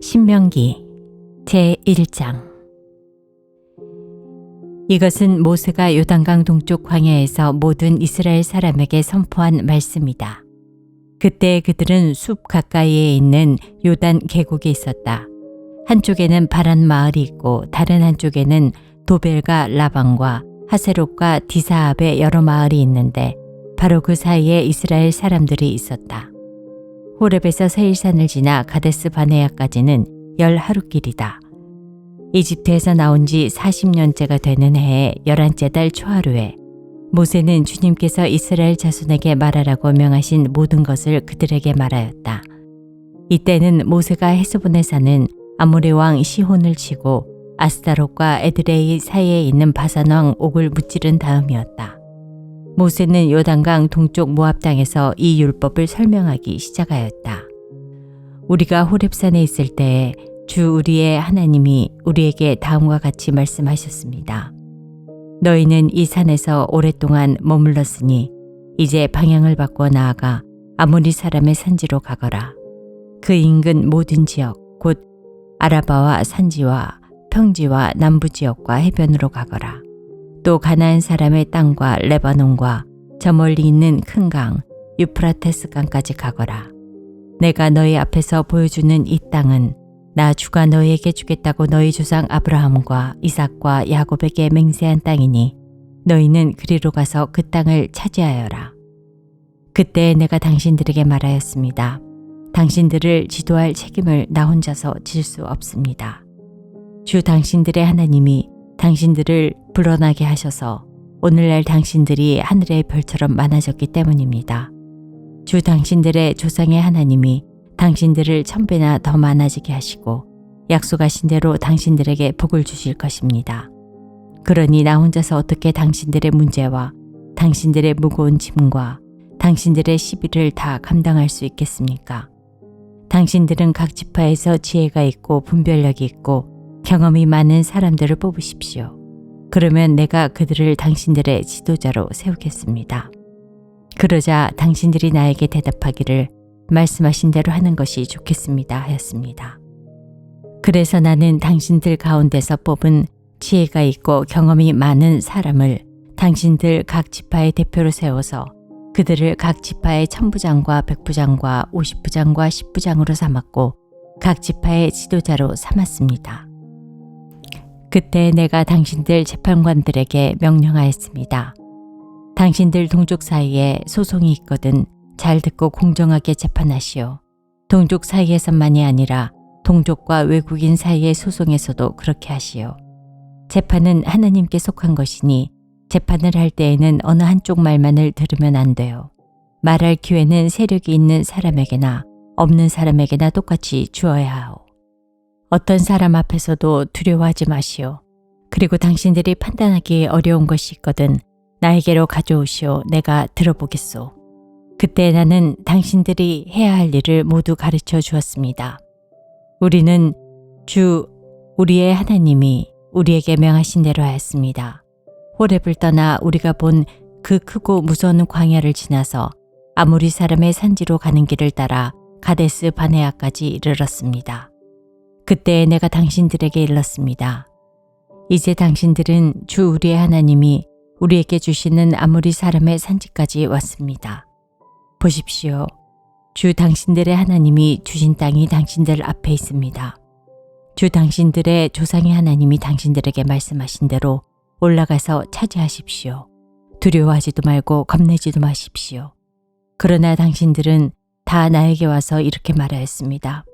신명기 제1장. 이것은 모세가 요단강 동쪽 광야에서 모든 이스라엘 사람에게 선포한 말씀이다. 그때 그들은 숲 가까이에 있는 요단 계곡에 있었다. 한쪽에는 바란 마을이 있고 다른 한쪽에는 도벨과 라방과 하세롯과 디사압의 여러 마을이 있는데 바로 그 사이에 이스라엘 사람들이 있었다. 호렙에서 세일산을 지나 가데스 바네아까지는 10하루길이다. 이집트에서 나온 지 40년째가 되는 해의 11째 달 초하루에 모세는 주님께서 이스라엘 자손에게 말하라고 명하신 모든 것을 그들에게 말하였다. 이때는 모세가 헤스본에 사는 아모리 왕 시혼을 치고 아스타롯과 에드레이 사이에 있는 바산 왕 옥을 무찌른 다음이었다. 모세는 요단강 동쪽 모압 땅에서 이 율법을 설명하기 시작하였다. 우리가 호렙산에 있을 때에 주 우리의 하나님이 우리에게 다음과 같이 말씀하셨습니다. 너희는 이 산에서 오랫동안 머물렀으니 이제 방향을 바꿔 나아가 아모리 사람의 산지로 가거라. 그 인근 모든 지역 곧 아라바와 산지와 평지와 남부 지역과 해변으로 가거라. 또 가나안 사람의 땅과 레바논과 저 멀리 있는 큰 강 유프라테스 강까지 가거라. 내가 너희 앞에서 보여주는 이 땅은 나 주가 너희에게 주겠다고 너희 조상 아브라함과 이삭과 야곱에게 맹세한 땅이니 너희는 그리로 가서 그 땅을 차지하여라. 그때 내가 당신들에게 말하였습니다. 당신들을 지도할 책임을 나 혼자서 질 수 없습니다. 주 당신들의 하나님이 당신들을 불어나게 하셔서 오늘날 당신들이 하늘의 별처럼 많아졌기 때문입니다. 주 당신들의 조상의 하나님이 당신들을 1000배나 더 많아지게 하시고 약속하신 대로 당신들에게 복을 주실 것입니다. 그러니 나 혼자서 어떻게 당신들의 문제와 당신들의 무거운 짐과 당신들의 시비를 다 감당할 수 있겠습니까? 당신들은 각 지파에서 지혜가 있고 분별력이 있고 경험이 많은 사람들을 뽑으십시오. 그러면 내가 그들을 당신들의 지도자로 세우겠습니다. 그러자 당신들이 나에게 대답하기를 말씀하신 대로 하는 것이 좋겠습니다 하였습니다. 그래서 나는 당신들 가운데서 뽑은 지혜가 있고 경험이 많은 사람을 당신들 각 지파의 대표로 세워서 그들을 각 지파의 1000부장과 100부장과 50부장과 10부장으로 삼았고 각 지파의 지도자로 삼았습니다. 그때 내가 당신들 재판관들에게 명령하였습니다. 당신들 동족 사이에 소송이 있거든 잘 듣고 공정하게 재판하시오. 동족 사이에서만이 아니라 동족과 외국인 사이의 소송에서도 그렇게 하시오. 재판은 하나님께 속한 것이니 재판을 할 때에는 어느 한쪽 말만을 들으면 안 돼요. 말할 기회는 세력이 있는 사람에게나 없는 사람에게나 똑같이 주어야 하오. 어떤 사람 앞에서도 두려워하지 마시오. 그리고 당신들이 판단하기 어려운 것이 있거든 나에게로 가져오시오. 내가 들어보겠소. 그때 나는 당신들이 해야 할 일을 모두 가르쳐 주었습니다. 우리는 주 우리의 하나님이 우리에게 명하신 대로 하였습니다. 호렙을 떠나 우리가 본 그 크고 무서운 광야를 지나서 아모리 사람의 산지로 가는 길을 따라 가데스 바네아까지 이르렀습니다. 그때 내가 당신들에게 일렀습니다. 이제 당신들은 주 우리의 하나님이 우리에게 주시는 아모리 사람의 산지까지 왔습니다. 보십시오. 주 당신들의 하나님이 주신 땅이 당신들 앞에 있습니다. 주 당신들의 조상의 하나님이 당신들에게 말씀하신 대로 올라가서 차지하십시오. 두려워하지도 말고 겁내지도 마십시오. 그러나 당신들은 다 나에게 와서 이렇게 말하였습니다.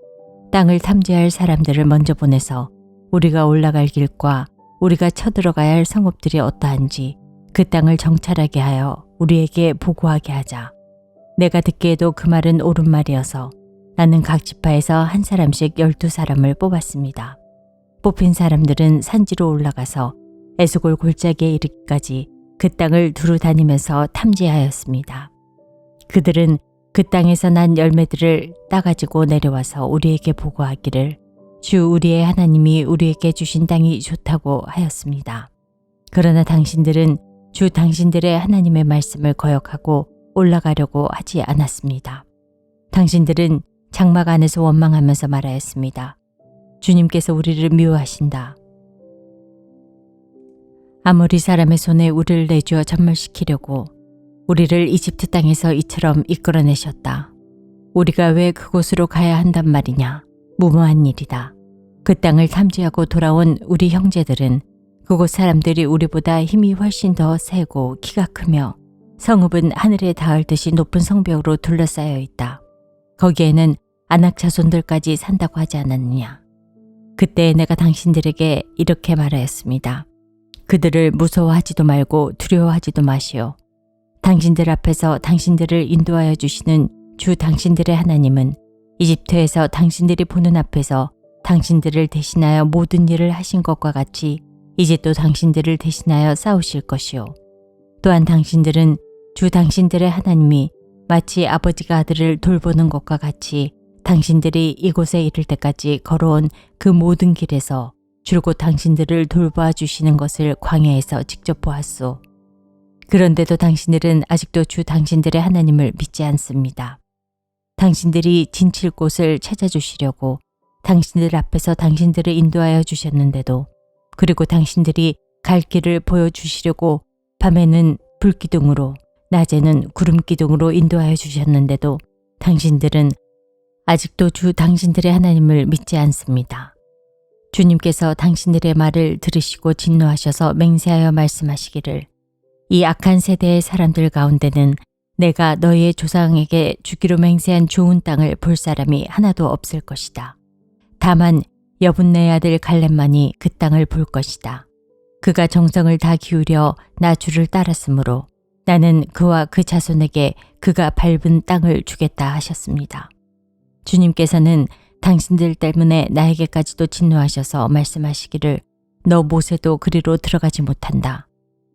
땅을 탐지할 사람들을 먼저 보내서 우리가 올라갈 길과 우리가 쳐들어가야 할 성읍들이 어떠한지 그 땅을 정찰하게 하여 우리에게 보고하게 하자. 내가 듣기에도 그 말은 옳은 말이어서 나는 각 지파에서 한 사람씩 12사람을 뽑았습니다. 뽑힌 사람들은 산지로 올라가서 에스골 골짜기에 이르기까지 그 땅을 두루 다니면서 탐지하였습니다. 그들은 그 땅에서 난 열매들을 따가지고 내려와서 우리에게 보고하기를 주 우리의 하나님이 우리에게 주신 땅이 좋다고 하였습니다. 그러나 당신들은 주 당신들의 하나님의 말씀을 거역하고 올라가려고 하지 않았습니다. 당신들은 장막 안에서 원망하면서 말하였습니다. 주님께서 우리를 미워하신다. 아모리 사람의 손에 우리를 내주어 전멸시키려고 우리를 이집트 땅에서 이처럼 이끌어내셨다. 우리가 왜 그곳으로 가야 한단 말이냐? 무모한 일이다. 그 땅을 탐지하고 돌아온 우리 형제들은 그곳 사람들이 우리보다 힘이 훨씬 더 세고 키가 크며 성읍은 하늘에 닿을 듯이 높은 성벽으로 둘러싸여 있다. 거기에는 아낙 자손들까지 산다고 하지 않았느냐. 그때 내가 당신들에게 이렇게 말하였습니다. 그들을 무서워하지도 말고 두려워하지도 마시오. 당신들 앞에서 당신들을 인도하여 주시는 주 당신들의 하나님은 이집트에서 당신들이 보는 앞에서 당신들을 대신하여 모든 일을 하신 것과 같이 이제 또 당신들을 대신하여 싸우실 것이요. 또한 당신들은 주 당신들의 하나님이 마치 아버지가 아들을 돌보는 것과 같이 당신들이 이곳에 이를 때까지 걸어온 그 모든 길에서 줄곧 당신들을 돌보아 주시는 것을 광야에서 직접 보았소. 그런데도 당신들은 아직도 주 당신들의 하나님을 믿지 않습니다. 당신들이 진칠 곳을 찾아주시려고 당신들 앞에서 당신들을 인도하여 주셨는데도, 그리고 당신들이 갈 길을 보여주시려고 밤에는 불기둥으로 낮에는 구름기둥으로 인도하여 주셨는데도 당신들은 아직도 주 당신들의 하나님을 믿지 않습니다. 주님께서 당신들의 말을 들으시고 진노하셔서 맹세하여 말씀하시기를, 이 악한 세대의 사람들 가운데는 내가 너희의 조상에게 주기로 맹세한 좋은 땅을 볼 사람이 하나도 없을 것이다. 다만 여분네의 아들 갈렙만이 그 땅을 볼 것이다. 그가 정성을 다 기울여 나 주를 따랐으므로 나는 그와 그 자손에게 그가 밟은 땅을 주겠다 하셨습니다. 주님께서는 당신들 때문에 나에게까지도 진노하셔서 말씀하시기를, 너 모세도 그리로 들어가지 못한다.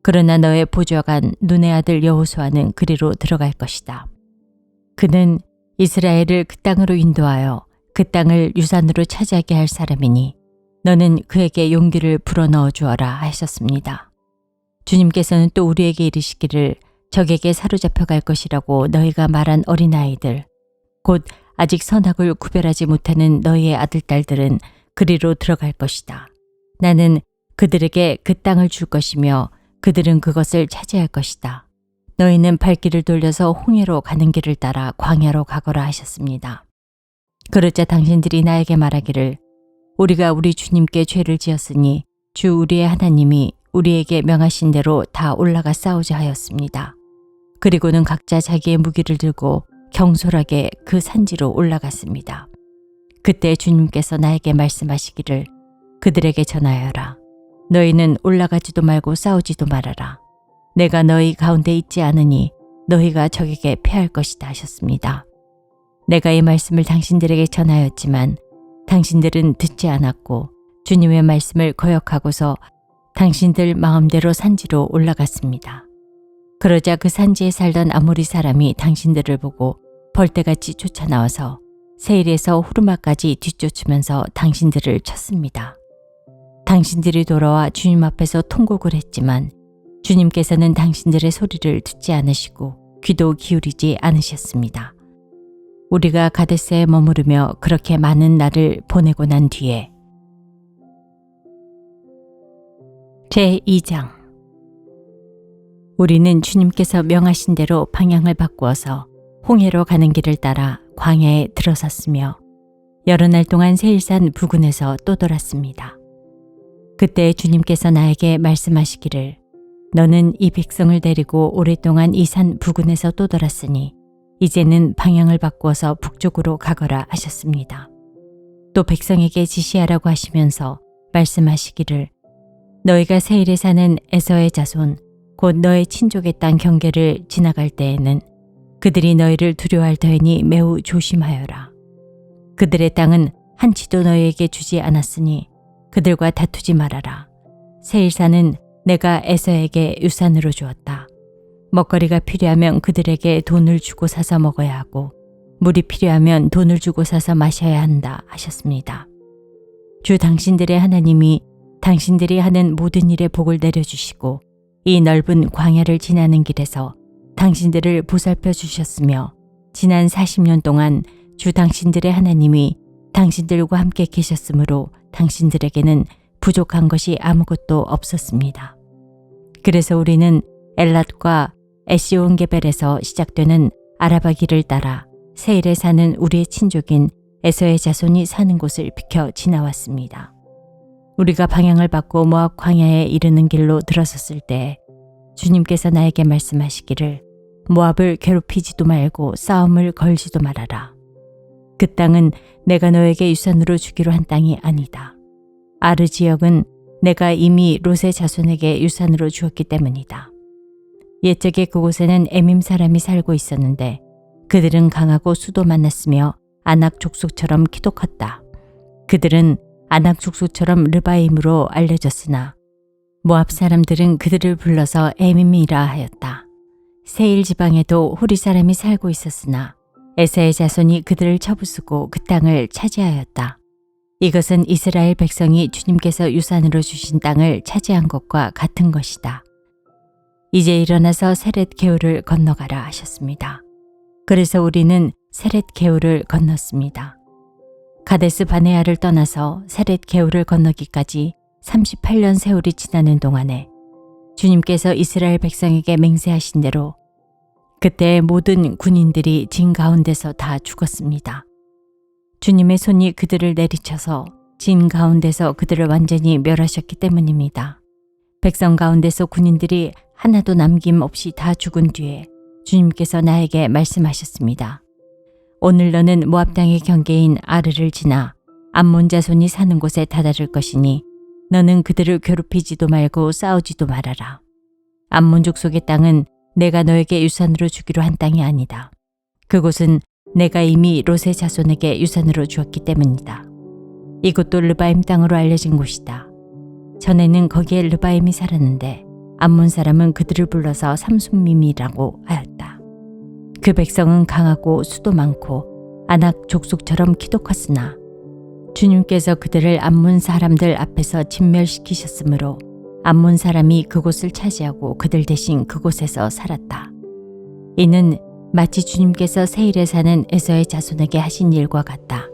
그러나 너의 보좌관 눈의 아들 여호수아는 그리로 들어갈 것이다. 그는 이스라엘을 그 땅으로 인도하여 그 땅을 유산으로 차지하게 할 사람이니 너는 그에게 용기를 불어넣어 주어라 하셨습니다. 주님께서는 또 우리에게 이르시기를, 적에게 사로잡혀 갈 것이라고 너희가 말한 어린아이들, 곧 아직 선악을 구별하지 못하는 너희의 아들딸들은 그리로 들어갈 것이다. 나는 그들에게 그 땅을 줄 것이며 그들은 그것을 차지할 것이다. 너희는 발길을 돌려서 홍해로 가는 길을 따라 광야로 가거라 하셨습니다. 그러자 당신들이 나에게 말하기를, 우리가 우리 주님께 죄를 지었으니 주 우리의 하나님이 우리에게 명하신 대로 다 올라가 싸우자 하였습니다. 그리고는 각자 자기의 무기를 들고 경솔하게 그 산지로 올라갔습니다. 그때 주님께서 나에게 말씀하시기를, 그들에게 전하여라. 너희는 올라가지도 말고 싸우지도 말아라. 내가 너희 가운데 있지 않으니 너희가 적에게 패할 것이다 하셨습니다. 내가 이 말씀을 당신들에게 전하였지만 당신들은 듣지 않았고 주님의 말씀을 거역하고서 당신들 마음대로 산지로 올라갔습니다. 그러자 그 산지에 살던 아모리 사람이 당신들을 보고 벌떼같이 쫓아나와서 세일에서 후르마까지 뒤쫓으면서 당신들을 쳤습니다. 당신들이 돌아와 주님 앞에서 통곡을 했지만 주님께서는 당신들의 소리를 듣지 않으시고 귀도 기울이지 않으셨습니다. 우리가 가데스에 머무르며 그렇게 많은 날을 보내고 난 뒤에 제2장 우리는 주님께서 명하신 대로 방향을 바꾸어서 홍해로 가는 길을 따라 광야에 들어섰으며 여러 날 동안 세일산 부근에서 또 돌았습니다. 그때 주님께서 나에게 말씀하시기를, 너는 이 백성을 데리고 오랫동안 이 산 부근에서 또 돌았으니 이제는 방향을 바꾸어서 북쪽으로 가거라 하셨습니다. 또 백성에게 지시하라고 하시면서 말씀하시기를, 너희가 세일에 사는 에서의 자손 곧 너의 친족의 땅 경계를 지나갈 때에는 그들이 너희를 두려워할 터이니 매우 조심하여라. 그들의 땅은 한치도 너희에게 주지 않았으니 그들과 다투지 말아라. 세일산은 내가 에서에게 유산으로 주었다. 먹거리가 필요하면 그들에게 돈을 주고 사서 먹어야 하고 물이 필요하면 돈을 주고 사서 마셔야 한다 하셨습니다. 주 당신들의 하나님이 당신들이 하는 모든 일에 복을 내려주시고 이 넓은 광야를 지나는 길에서 당신들을 보살펴 주셨으며 지난 40년 동안 주 당신들의 하나님이 당신들과 함께 계셨으므로 당신들에게는 부족한 것이 아무것도 없었습니다. 그래서 우리는 엘랏과 에시온게벨에서 시작되는 아라바 길을 따라 세일에 사는 우리의 친족인 에서의 자손이 사는 곳을 비켜 지나왔습니다. 우리가 방향을 바꿔 모압 광야에 이르는 길로 들어섰을 때 주님께서 나에게 말씀하시기를 모압을 괴롭히지도 말고 싸움을 걸지도 말아라. 그 땅은 내가 너에게 유산으로 주기로 한 땅이 아니다. 아르 지역은 내가 이미 롯의 자손에게 유산으로 주었기 때문이다. 옛적에 그곳에는 에밈 사람이 살고 있었는데 그들은 강하고 수도 많았으며 아낙 족속처럼 키도 컸다. 그들은 아낙 족속처럼 르바임으로 알려졌으나 모압 사람들은 그들을 불러서 에밈이라 하였다. 세일 지방에도 호리 사람이 살고 있었으나 에사의 자손이 그들을 쳐부수고 그 땅을 차지하였다. 이것은 이스라엘 백성이 주님께서 유산으로 주신 땅을 차지한 것과 같은 것이다. 이제 일어나서 세렛 게울을 건너가라 하셨습니다. 그래서 우리는 세렛 게울을 건넜습니다. 가데스 바네아를 떠나서 세렛 게울을 건너기까지 38년 세월이 지나는 동안에 주님께서 이스라엘 백성에게 맹세하신 대로 그때 모든 군인들이 진 가운데서 다 죽었습니다. 주님의 손이 그들을 내리쳐서 진 가운데서 그들을 완전히 멸하셨기 때문입니다. 백성 가운데서 군인들이 하나도 남김없이 다 죽은 뒤에 주님께서 나에게 말씀하셨습니다. 오늘 너는 모압 땅의 경계인 아르를 지나 암몬 자손이 사는 곳에 다다를 것이니 너는 그들을 괴롭히지도 말고 싸우지도 말아라. 암몬 족속의 땅은 내가 너에게 유산으로 주기로 한 땅이 아니다. 그곳은 내가 이미 롯의 자손에게 유산으로 주었기 때문이다. 이곳도 르바임 땅으로 알려진 곳이다. 전에는 거기에 르바임이 살았는데 암몬 사람은 그들을 불러서 삼순밈이라고 하였다. 그 백성은 강하고 수도 많고 아낙 족속처럼 키도 컸으나 주님께서 그들을 암몬 사람들 앞에서 진멸시키셨으므로 암몬 사람이 그곳을 차지하고 그들 대신 그곳에서 살았다. 이는 마치 주님께서 세일에 사는 에서의 자손에게 하신 일과 같다.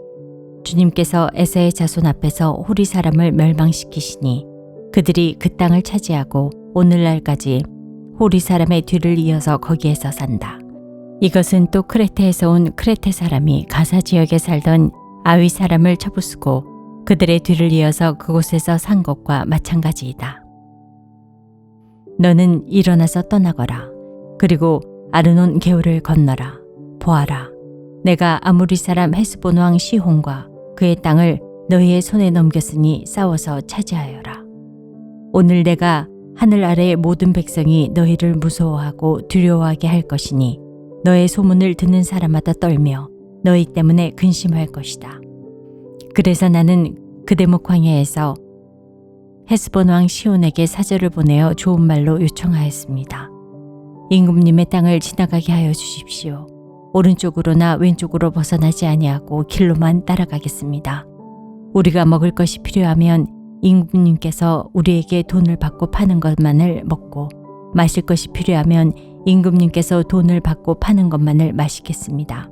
주님께서 에서의 자손 앞에서 호리 사람을 멸망시키시니 그들이 그 땅을 차지하고 오늘날까지 호리 사람의 뒤를 이어서 거기에서 산다. 이것은 또 크레테에서 온 크레테 사람이 가사 지역에 살던 아위 사람을 쳐부수고 그들의 뒤를 이어서 그곳에서 산 것과 마찬가지이다. 너는 일어나서 떠나거라. 그리고 아르논 게울을 건너라. 보아라. 내가 아무리 사람 헤스본 왕 시혼과 그의 땅을 너희의 손에 넘겼으니 싸워서 차지하여라. 오늘 내가 하늘 아래의 모든 백성이 너희를 무서워하고 두려워하게 할 것이니 너의 소문을 듣는 사람마다 떨며 너희 때문에 근심할 것이다. 그래서 나는 그대목 광야에서 헤스본 왕 시온에게 사절을 보내어 좋은 말로 요청하였습니다. 임금님의 땅을 지나가게 하여 주십시오. 오른쪽으로나 왼쪽으로 벗어나지 아니하고 길로만 따라가겠습니다. 우리가 먹을 것이 필요하면 임금님께서 우리에게 돈을 받고 파는 것만을 먹고 마실 것이 필요하면 임금님께서 돈을 받고 파는 것만을 마시겠습니다.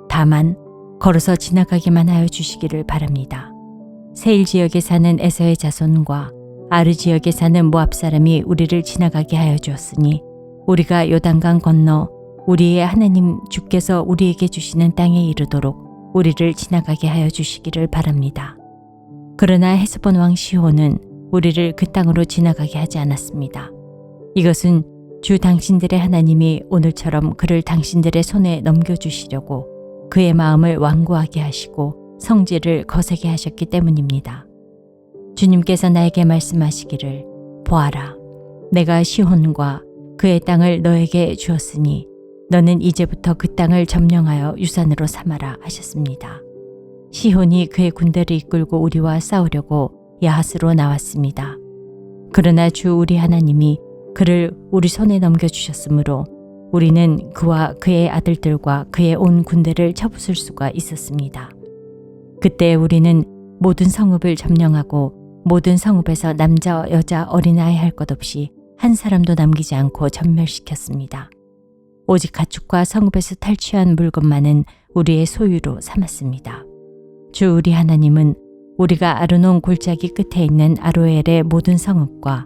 다만 걸어서 지나가기만 하여 주시기를 바랍니다. 세일 지역에 사는 에서의 자손과 아르 지역에 사는 모압 사람이 우리를 지나가게 하여 주었으니 우리가 요단강 건너 우리의 하나님 주께서 우리에게 주시는 땅에 이르도록 우리를 지나가게 하여 주시기를 바랍니다. 그러나 헤스본 왕 시혼은 우리를 그 땅으로 지나가게 하지 않았습니다. 이것은 주 당신들의 하나님이 오늘처럼 그를 당신들의 손에 넘겨주시려고 그의 마음을 완고하게 하시고 성질을 거세게 하셨기 때문입니다. 주님께서 나에게 말씀하시기를 보아라. 내가 시혼과 그의 땅을 너에게 주었으니 너는 이제부터 그 땅을 점령하여 유산으로 삼아라 하셨습니다. 시혼이 그의 군대를 이끌고 우리와 싸우려고 야하스로 나왔습니다. 그러나 주 우리 하나님이 그를 우리 손에 넘겨주셨으므로 우리는 그와 그의 아들들과 그의 온 군대를 쳐부술 수가 있었습니다. 그때 우리는 모든 성읍을 점령하고 모든 성읍에서 남자, 여자, 어린아이 할 것 없이 한 사람도 남기지 않고 전멸시켰습니다. 오직 가축과 성읍에서 탈취한 물건만은 우리의 소유로 삼았습니다. 주 우리 하나님은 우리가 아르논 골짜기 끝에 있는 아로엘의 모든 성읍과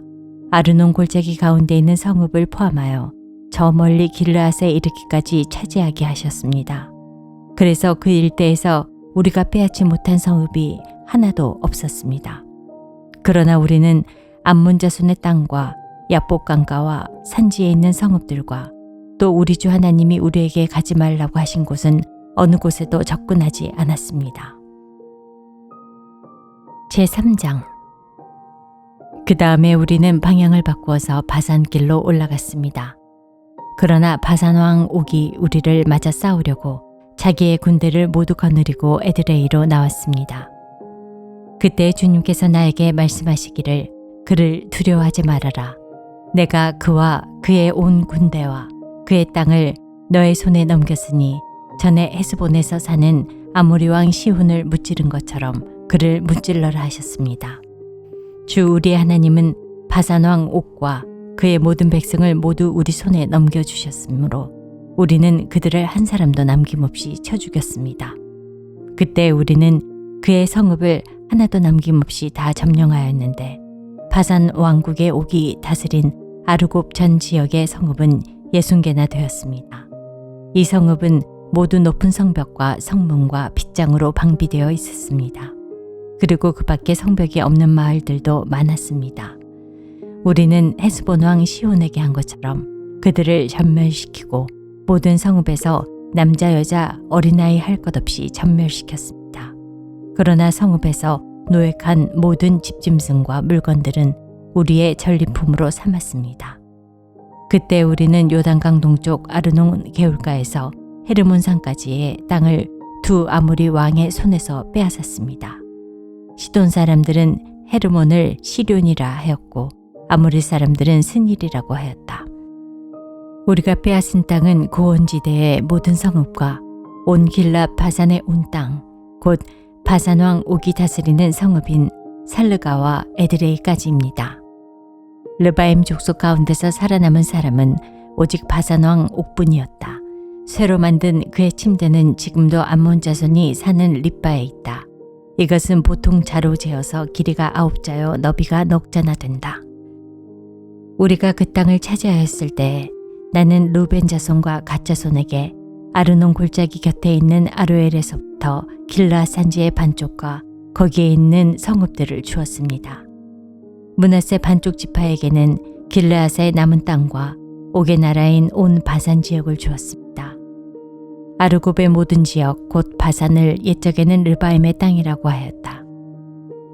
아르논 골짜기 가운데 있는 성읍을 포함하여 저 멀리 길르앗에 이르기까지 차지하게 하셨습니다. 그래서 그 일대에서 우리가 빼앗지 못한 성읍이 하나도 없었습니다. 그러나 우리는 암몬 자손의 땅과 야복 강가와 산지에 있는 성읍들과 또 우리 주 하나님이 우리에게 가지 말라고 하신 곳은 어느 곳에도 접근하지 않았습니다. 제3장. 그 다음에 우리는 방향을 바꾸어서 바산길로 올라갔습니다. 그러나 바산왕 옥이 우리를 맞아 싸우려고 자기의 군대를 모두 거느리고 에드레이로 나왔습니다. 그때 주님께서 나에게 말씀하시기를 그를 두려워하지 말아라. 내가 그와 그의 온 군대와 그의 땅을 너의 손에 넘겼으니 전에 헤스본에서 사는 아모리 왕 시혼을 무찌른 것처럼 그를 무찔러라 하셨습니다. 주 우리 하나님은 바산 왕 옥과 그의 모든 백성을 모두 우리 손에 넘겨주셨으므로 우리는 그들을 한 사람도 남김없이 쳐 죽였습니다. 그때 우리는 그의 성읍을 하나도 남김없이 다 점령하였는데 바산 왕국의 옥이 다스린 아르곱 전 지역의 성읍은 60개나 되었습니다. 이 성읍은 모두 높은 성벽과 성문과 빗장으로 방비되어 있었습니다. 그리고 그 밖에 성벽이 없는 마을들도 많았습니다. 우리는 헤스본 왕 시온에게 한 것처럼 그들을 전멸시키고 모든 성읍에서 남자 여자 어린아이 할 것 없이 전멸시켰습니다. 그러나 성읍에서 노획한 모든 집짐승과 물건들은 우리의 전리품으로 삼았습니다. 그때 우리는 요단강 동쪽 아르논 개울가에서 헤르몬 산까지의 땅을 두 아모리 왕의 손에서 빼앗았습니다. 시돈 사람들은 헤르몬을 시륜이라 하였고 아모리 사람들은 스닐이라고 하였다. 우리가 빼앗은 땅은 고원지대의 모든 성읍과 온 길라 바산의 온 땅, 곧 바산왕 옥이 다스리는 성읍인 살르가와 에드레이까지입니다. 르바임 족속 가운데서 살아남은 사람은 오직 바산왕 옥뿐이었다. 쇠로 만든 그의 침대는 지금도 암몬 자손이 사는 립바에 있다. 이것은 보통 자로 재어서 길이가 9자요 너비가 넉 자나 된다. 우리가 그 땅을 차지하였을 때 나는 루벤 자손과 갓 자손에게 아르논 골짜기 곁에 있는 아로엘에서부터 길라 산지의 반쪽과 거기에 있는 성읍들을 주었습니다. 므낫세 반쪽 지파에게는 길르앗의 남은 땅과 옥의 나라인 온 바산 지역을 주었습니다. 아르곱의 모든 지역 곧 바산을 옛적에는 르바임의 땅이라고 하였다.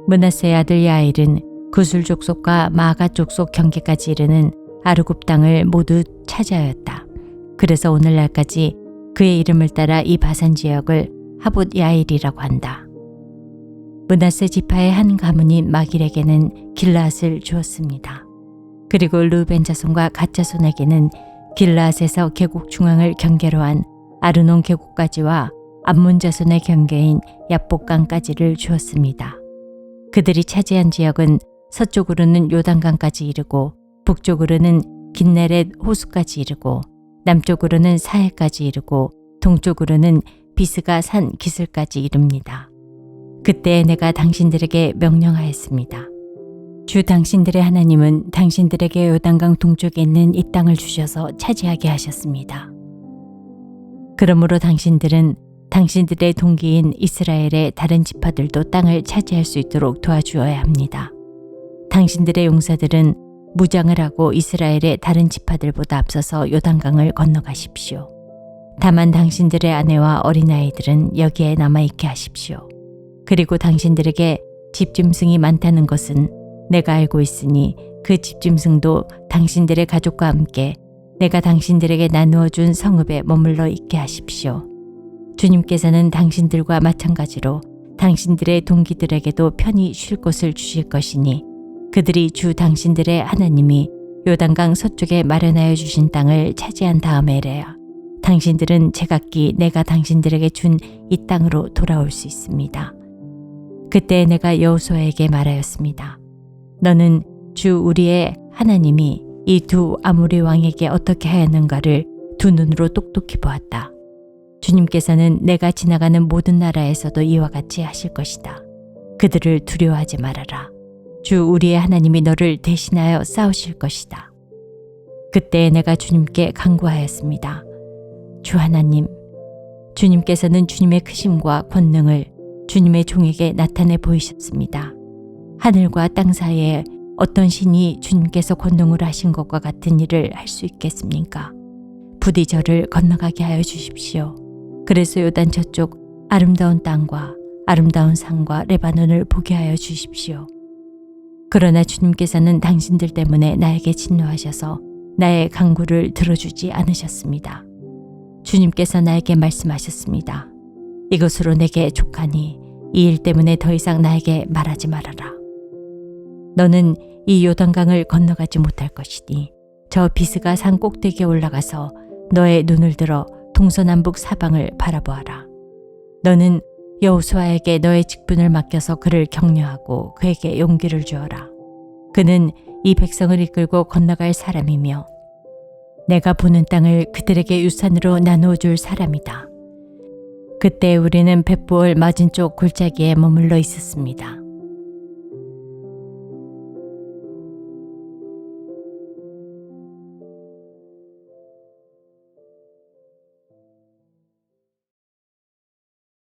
므낫세의 아들 야일은 구술 족속과 마가 족속 경계까지 이르는 아르곱 땅을 모두 차지하였다. 그래서 오늘날까지 그의 이름을 따라 이 바산 지역을 하봇 야일이라고 한다. 므낫세 지파의 한 가문인 마길에게는 길르앗을 주었습니다. 그리고 르벤 자손과 갓 자손에게는 길르앗에서 계곡 중앙을 경계로 한 아르논 계곡까지와 암몬 자손의 경계인 야복강까지를 주었습니다. 그들이 차지한 지역은 서쪽으로는 요단강까지 이르고 북쪽으로는 긴네렛 호수까지 이르고 남쪽으로는 사해까지 이르고 동쪽으로는 비스가 산 기슬까지 이릅니다. 그때 내가 당신들에게 명령하였습니다. 주 당신들의 하나님은 당신들에게 요단강 동쪽에 있는 이 땅을 주셔서 차지하게 하셨습니다. 그러므로 당신들은 당신들의 동기인 이스라엘의 다른 지파들도 땅을 차지할 수 있도록 도와주어야 합니다. 당신들의 용사들은 무장을 하고 이스라엘의 다른 지파들보다 앞서서 요단강을 건너가십시오. 다만 당신들의 아내와 어린아이들은 여기에 남아있게 하십시오. 그리고 당신들에게 집짐승이 많다는 것은 내가 알고 있으니 그 집짐승도 당신들의 가족과 함께 내가 당신들에게 나누어 준 성읍에 머물러 있게 하십시오. 주님께서는 당신들과 마찬가지로 당신들의 동기들에게도 편히 쉴 곳을 주실 것이니 그들이 주 당신들의 하나님이 요단강 서쪽에 마련하여 주신 땅을 차지한 다음에래야 당신들은 제각기 내가 당신들에게 준 이 땅으로 돌아올 수 있습니다. 그때 내가 여호수아에게 말하였습니다. 너는 주 우리의 하나님이 이 두 아모리 왕에게 어떻게 하였는가를 두 눈으로 똑똑히 보았다. 주님께서는 내가 지나가는 모든 나라에서도 이와 같이 하실 것이다. 그들을 두려워하지 말아라. 주 우리의 하나님이 너를 대신하여 싸우실 것이다. 그때 내가 주님께 간구하였습니다. 주 하나님, 주님께서는 주님의 크심과 권능을 주님의 종에게 나타내 보이셨습니다. 하늘과 땅 사이에 어떤 신이 주님께서 권능으로 하신 것과 같은 일을 할 수 있겠습니까? 부디 저를 건너가게 하여 주십시오. 그래서 요단 저쪽 아름다운 땅과 아름다운 산과 레바논을 보게 하여 주십시오. 그러나 주님께서는 당신들 때문에 나에게 진노하셔서 나의 간구를 들어주지 않으셨습니다. 주님께서 나에게 말씀하셨습니다. 이것으로 내게 족하니 이 일 때문에 더 이상 나에게 말하지 말아라. 너는 이 요단강을 건너가지 못할 것이니 저 비스가 산 꼭대기에 올라가서 너의 눈을 들어 동서남북 사방을 바라보아라. 너는 여호수아에게 너의 직분을 맡겨서 그를 격려하고 그에게 용기를 주어라. 그는 이 백성을 이끌고 건너갈 사람이며 내가 보는 땅을 그들에게 유산으로 나누어 줄 사람이다. 그때 우리는 벳부올 맞은쪽 골짜기에 머물러 있었습니다.